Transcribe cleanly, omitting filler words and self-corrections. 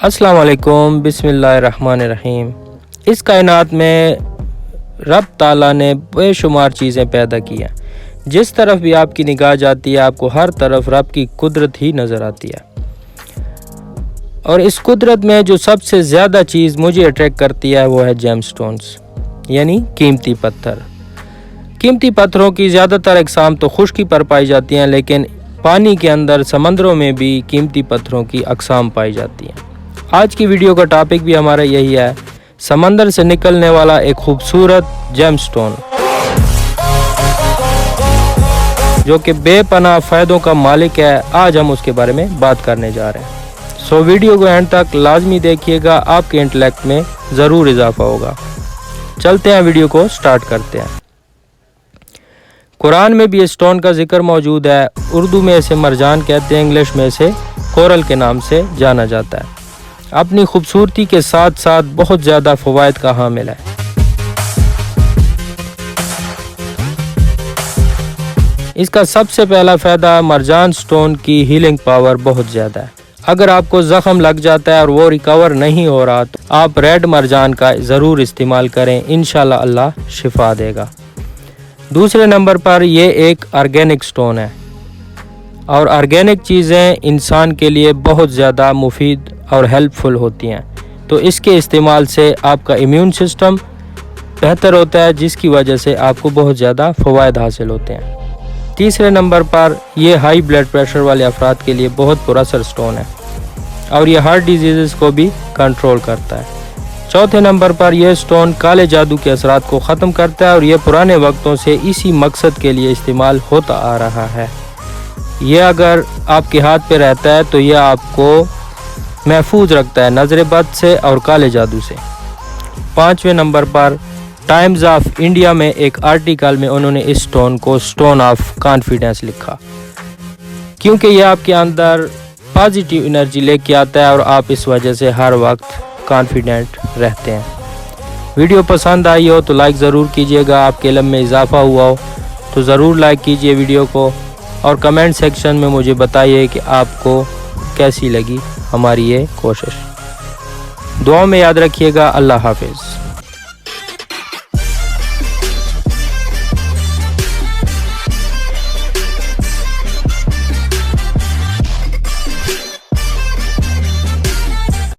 अस्सलाम वालेकुम, बिस्मिल्लाहिर्रहमानिर्रहीम। इस कायनात में रब ताला ने बेशुमार चीज़ें पैदा की हैं। जिस तरफ भी आपकी निगाह जाती है आपको हर तरफ रब की कुदरत ही नज़र आती है। और इस कुदरत में जो सबसे ज़्यादा चीज़ मुझे अट्रैक्ट करती है वो है जेमस्टोन्स, यानी कीमती पत्थर। कीमती पत्थरों की ज़्यादातर अक़साम तो खुश्की पर पाई जाती हैं, लेकिन पानी के अंदर समंदरों में भी कीमती पत्थरों की अक़साम पाई जाती हैं। आज की वीडियो का टॉपिक भी हमारा यही है, समंदर से निकलने वाला एक खूबसूरत जेमस्टोन जो कि बेपनाह फ़ायदों का मालिक है। आज हम उसके बारे में बात करने जा रहे हैं। सो वीडियो को एंड तक लाजमी देखिएगा, आपके इंटेलेक्ट में ज़रूर इजाफा होगा। चलते हैं, वीडियो को स्टार्ट करते हैं। कुरान में भी इस स्टोन का जिक्र मौजूद है। उर्दू में इसे मरजान कहते हैं, इंग्लिश में इसे कोरल के नाम से जाना जाता है। अपनी खूबसूरती के साथ साथ बहुत ज़्यादा फ़वाइद का हामिल है। इसका सबसे पहला फ़ायदा, मरजान स्टोन की हीलिंग पावर बहुत ज़्यादा है। अगर आपको ज़ख़म लग जाता है और वो रिकवर नहीं हो रहा तो आप रेड मरजान का ज़रूर इस्तेमाल करें, इंशाल्लाह अल्लाह शिफा देगा। दूसरे नंबर पर ये एक ऑर्गेनिक स्टोन है और ऑर्गेनिक चीज़ें इंसान के लिए बहुत ज़्यादा मुफीद और हेल्पफुल होती हैं, तो इसके इस्तेमाल से आपका इम्यून सिस्टम बेहतर होता है, जिसकी वजह से आपको बहुत ज़्यादा फ़वाइद हासिल होते हैं। तीसरे नंबर पर यह हाई ब्लड प्रेशर वाले अफराद के लिए बहुत पुरअसर स्टोन है और यह हार्ट डिजीज़ को भी कंट्रोल करता है। चौथे नंबर पर यह स्टोन काले जादू के असरात को ख़त्म करता है और यह पुराने वक्तों से इसी मकसद के लिए इस्तेमाल होता आ रहा है। यह अगर आपके हाथ पे रहता है तो यह आपको महफूज रखता है नज़र बद से और काले जादू से। पाँचवें नंबर पर टाइम्स ऑफ इंडिया में एक आर्टिकल में उन्होंने इस स्टोन को स्टोन ऑफ कॉन्फिडेंस लिखा, क्योंकि यह आपके अंदर पॉजिटिव एनर्जी लेके आता है और आप इस वजह से हर वक्त कॉन्फिडेंट रहते हैं। वीडियो पसंद आई हो तो लाइक ज़रूर कीजिएगा, आपके इल्म में इजाफा हुआ हो तो ज़रूर लाइक कीजिए वीडियो को, और कमेंट सेक्शन में मुझे बताइए कि आपको कैसी लगी हमारी ये कोशिश। दुआ में याद रखिएगा। अल्लाह हाफिज़।